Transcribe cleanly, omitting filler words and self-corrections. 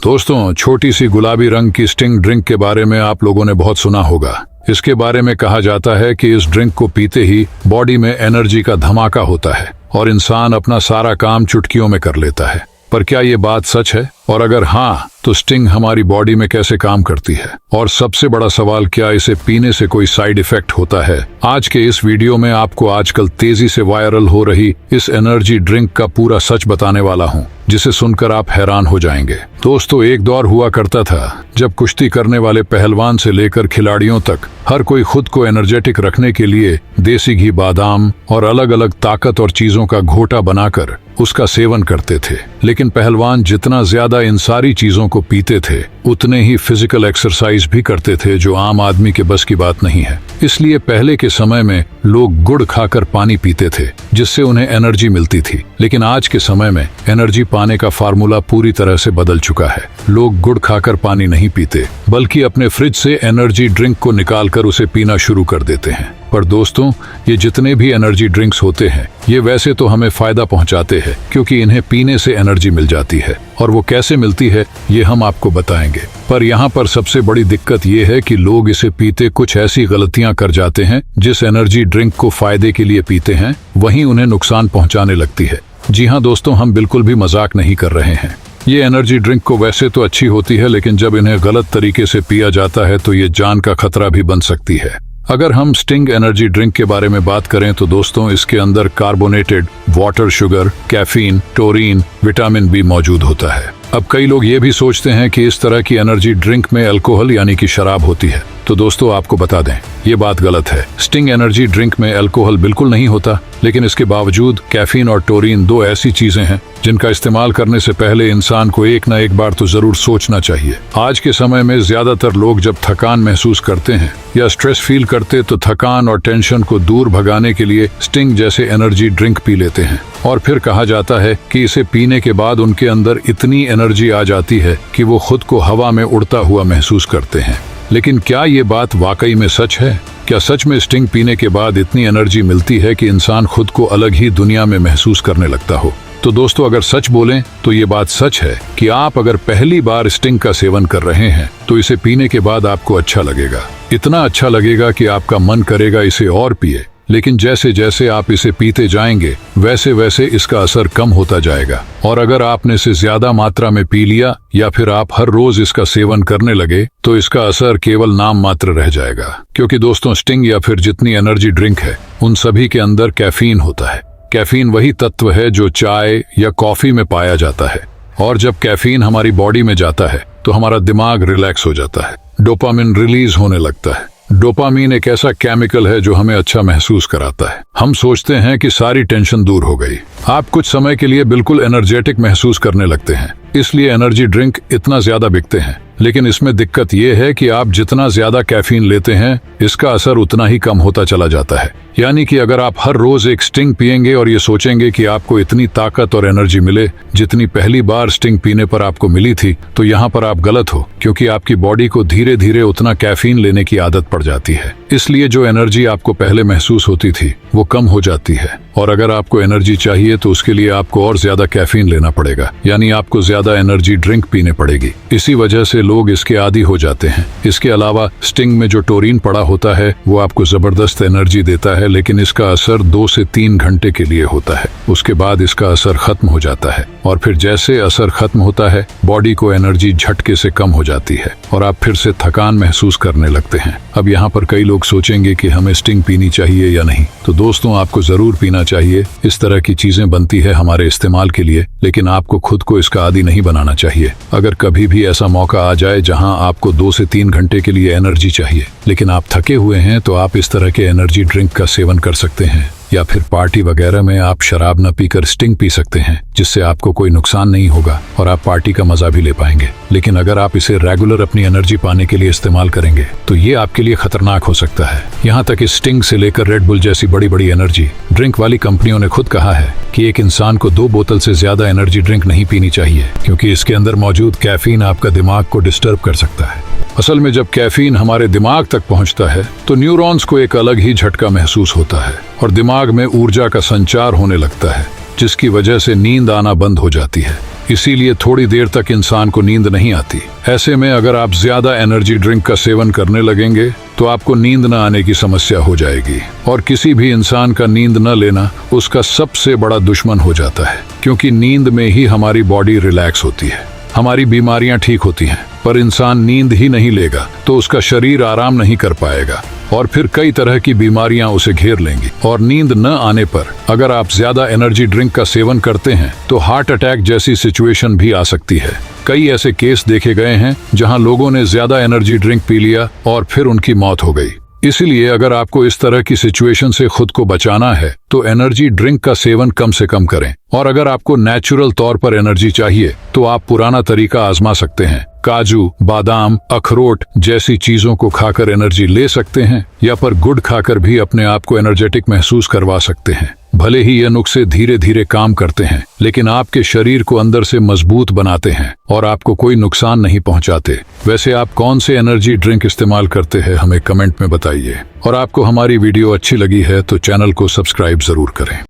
दोस्तों, छोटी सी गुलाबी रंग की स्टिंग ड्रिंक के बारे में आप लोगों ने बहुत सुना होगा। इसके बारे में कहा जाता है कि इस ड्रिंक को पीते ही बॉडी में एनर्जी का धमाका होता है और इंसान अपना सारा काम चुटकियों में कर लेता है। पर क्या ये बात सच है? और अगर हाँ, तो स्टिंग हमारी बॉडी में कैसे काम करती है? और सबसे बड़ा सवाल, क्या इसे पीने से कोई साइड इफेक्ट होता है? आज के इस वीडियो में आपको आजकल तेजी से वायरल हो रही इस एनर्जी ड्रिंक का पूरा सच बताने वाला हूँ, जिसे सुनकर आप हैरान हो जाएंगे। दोस्तों, एक दौर हुआ करता था जब कुश्ती करने वाले पहलवान से लेकर खिलाड़ियों तक हर कोई खुद को एनर्जेटिक रखने के लिए देसी घी, बादाम और अलग अलग ताकत और चीजों का घोटा बनाकर उसका सेवन करते थे। लेकिन पहलवान जितना ज्यादा इन सारी चीजों को पीते थे, उतने ही फिजिकल एक्सरसाइज भी करते थे, जो आम आदमी के बस की बात नहीं है। इसलिए पहले के समय में लोग गुड़ खाकर पानी पीते थे, जिससे उन्हें एनर्जी मिलती थी। लेकिन आज के समय में एनर्जी पाने का फार्मूला पूरी तरह से बदल चुका है। लोग गुड़ खाकर पानी नहीं पीते, बल्कि अपने फ्रिज से एनर्जी ड्रिंक को निकालकर उसे पीना शुरू कर देते हैं। पर दोस्तों, ये जितने भी एनर्जी ड्रिंक्स होते हैं, ये वैसे तो हमें फायदा पहुंचाते हैं, क्योंकि इन्हें पीने से एनर्जी मिल जाती है। और वो कैसे मिलती है, ये हम आपको बताएंगे। पर यहाँ पर सबसे बड़ी दिक्कत ये है कि लोग इसे पीते कुछ ऐसी गलतियां कर जाते हैं। जिस एनर्जी ड्रिंक को फायदे के लिए पीते हैं, वहीं उन्हें नुकसान पहुंचाने लगती है। जी हाँ दोस्तों, हम बिल्कुल भी मजाक नहीं कर रहे हैं। ये एनर्जी ड्रिंक को वैसे तो अच्छी होती है, लेकिन जब इन्हें गलत तरीके से पिया जाता है तो ये जान का खतरा भी बन सकती है। अगर हम स्टिंग एनर्जी ड्रिंक के बारे में बात करें तो दोस्तों, इसके अंदर carbonated water, sugar, caffeine, taurine, vitamin B मौजूद होता है। अब कई लोग ये भी सोचते हैं कि इस तरह की एनर्जी ड्रिंक में अल्कोहल यानी कि शराब होती है। तो दोस्तों, आपको बता दें, ये बात गलत है। स्टिंग एनर्जी ड्रिंक में अल्कोहल बिल्कुल नहीं होता, लेकिन इसके बावजूद कैफीन और टोरीन दो ऐसी चीजें हैं जिनका इस्तेमाल करने से पहले इंसान को एक न एक बार तो जरूर सोचना चाहिए। आज के समय में ज्यादातर लोग जब थकान महसूस करते हैं या स्ट्रेस फील करते, तो थकान और टेंशन को दूर भगाने के लिए स्टिंग जैसे एनर्जी ड्रिंक पी लेते हैं। और फिर कहा जाता है कि इसे पीने के बाद उनके अंदर इतनी एनर्जी आ जाती है कि वो खुद को हवा में उड़ता हुआ महसूस करते हैं। लेकिन क्या ये बात वाकई में सच है? क्या सच में स्टिंग पीने के बाद इतनी एनर्जी मिलती है कि इंसान खुद को अलग ही दुनिया में महसूस करने लगता हो? तो दोस्तों, अगर सच बोलें तो ये बात सच है कि आप अगर पहली बार स्टिंग का सेवन कर रहे हैं, तो इसे पीने के बाद आपको अच्छा लगेगा। इतना अच्छा लगेगा कि आपका मन करेगा इसे और पिए। लेकिन जैसे जैसे आप इसे पीते जाएंगे, वैसे वैसे इसका असर कम होता जाएगा। और अगर आपने इसे ज्यादा मात्रा में पी लिया या फिर आप हर रोज इसका सेवन करने लगे, तो इसका असर केवल नाम मात्र रह जाएगा। क्योंकि दोस्तों, स्टिंग या फिर जितनी एनर्जी ड्रिंक है, उन सभी के अंदर कैफीन होता है। कैफीन वही तत्व है जो चाय या कॉफी में पाया जाता है। और जब कैफीन हमारी बॉडी में जाता है, तो हमारा दिमाग रिलैक्स हो जाता है, डोपामिन रिलीज होने लगता है। डोपामीन एक ऐसा केमिकल है जो हमें अच्छा महसूस कराता है। हम सोचते हैं कि सारी टेंशन दूर हो गई। आप कुछ समय के लिए बिल्कुल एनर्जेटिक महसूस करने लगते हैं। इसलिए एनर्जी ड्रिंक इतना ज्यादा बिकते हैं। लेकिन इसमें दिक्कत यह है कि आप जितना ज्यादा कैफीन लेते हैं, इसका असर उतना ही कम होता चला जाता है। यानी कि अगर आप हर रोज एक स्टिंग पिएंगे और ये सोचेंगे कि आपको इतनी ताकत और एनर्जी मिले जितनी पहली बार स्टिंग पीने पर आपको मिली थी, तो यहाँ पर आप गलत हो, क्योंकि आपकी बॉडी को धीरे धीरे उतना कैफीन लेने की आदत पड़ जाती है। इसलिए जो एनर्जी आपको पहले महसूस होती थी, वो कम हो जाती है। और अगर आपको एनर्जी चाहिए तो उसके लिए आपको और ज्यादा कैफीन लेना पड़ेगा, यानी आपको ज्यादा एनर्जी ड्रिंक पीने पड़ेगी। इसी वजह से लोग इसके आदी हो जाते हैं। इसके अलावा स्टिंग में जो टोरीन पड़ा होता है, वो आपको जबरदस्त एनर्जी देता है, लेकिन इसका असर 2 से 3 घंटे के लिए होता है। उसके बाद इसका असर खत्म हो जाता है। और फिर जैसे असर खत्म होता है, बॉडी को एनर्जी झटके से कम हो जाती है और आप फिर से थकान महसूस करने लगते हैं। अब यहाँ पर कई लोग सोचेंगे कि हमें स्टिंग पीनी चाहिए या नहीं। तो दोस्तों, आपको जरूर पीना चाहिए। इस तरह की चीजें बनती है हमारे इस्तेमाल के लिए, लेकिन आपको खुद को इसका आदी नहीं बनाना चाहिए। अगर कभी भी ऐसा मौका आ जाए जहां आपको 2 से 3 घंटे के लिए एनर्जी चाहिए, लेकिन आप थके हुए हैं, तो आप इस तरह के एनर्जी ड्रिंक का सेवन कर सकते हैं। या फिर पार्टी वगैरह में आप शराब न पीकर स्टिंग पी सकते हैं, जिससे आपको कोई नुकसान नहीं होगा और आप पार्टी का मजा भी ले पाएंगे। लेकिन अगर आप इसे रेगुलर अपनी एनर्जी पाने के लिए इस्तेमाल करेंगे, तो ये आपके लिए खतरनाक हो सकता है। यहाँ तक इस स्टिंग से लेकर रेड बुल जैसी बड़ी बड़ी एनर्जी ड्रिंक वाली कंपनियों ने खुद कहा है कि एक इंसान को 2 बोतल से ज्यादा एनर्जी ड्रिंक नहीं पीनी चाहिए, क्योंकि इसके अंदर मौजूद कैफीन आपका दिमाग को डिस्टर्ब कर सकता है। असल में जब कैफीन हमारे दिमाग तक पहुंचता है, तो न्यूरॉन्स को एक अलग ही झटका महसूस होता है और दिमाग में ऊर्जा का संचार होने लगता है, जिसकी वजह से नींद आना बंद हो जाती है। इसीलिए थोड़ी देर तक इंसान को नींद नहीं आती। ऐसे में अगर आप ज्यादा एनर्जी ड्रिंक का सेवन करने लगेंगे तो आपको नींद न आने की समस्या हो जाएगी। और किसी भी इंसान का नींद न लेना उसका सबसे बड़ा दुश्मन हो जाता है, क्योंकि नींद में ही हमारी बॉडी रिलैक्स होती है, हमारी बीमारियां ठीक होती हैं। पर इंसान नींद ही नहीं लेगा तो उसका शरीर आराम नहीं कर पाएगा और फिर कई तरह की बीमारियां उसे घेर लेंगी। और नींद न आने पर अगर आप ज्यादा एनर्जी ड्रिंक का सेवन करते हैं तो हार्ट अटैक जैसी सिचुएशन भी आ सकती है। कई ऐसे केस देखे गए हैं जहां लोगों ने ज्यादा एनर्जी ड्रिंक पी लिया और फिर उनकी मौत हो गई। इसलिए अगर आपको इस तरह की सिचुएशन से खुद को बचाना है तो एनर्जी ड्रिंक का सेवन कम से कम करें। और अगर आपको नेचुरल तौर पर एनर्जी चाहिए तो आप पुराना तरीका आजमा सकते हैं। काजू, बादाम, अखरोट जैसी चीजों को खाकर एनर्जी ले सकते हैं, या पर गुड़ खाकर भी अपने आप को एनर्जेटिक महसूस करवा सकते हैं। भले ही ये नुस्खे धीरे धीरे काम करते हैं, लेकिन आपके शरीर को अंदर से मजबूत बनाते हैं और आपको कोई नुकसान नहीं पहुंचाते। वैसे आप कौन से एनर्जी ड्रिंक इस्तेमाल करते हैं हमें कमेंट में बताइए। और आपको हमारी वीडियो अच्छी लगी है तो चैनल को सब्सक्राइब जरूर करें।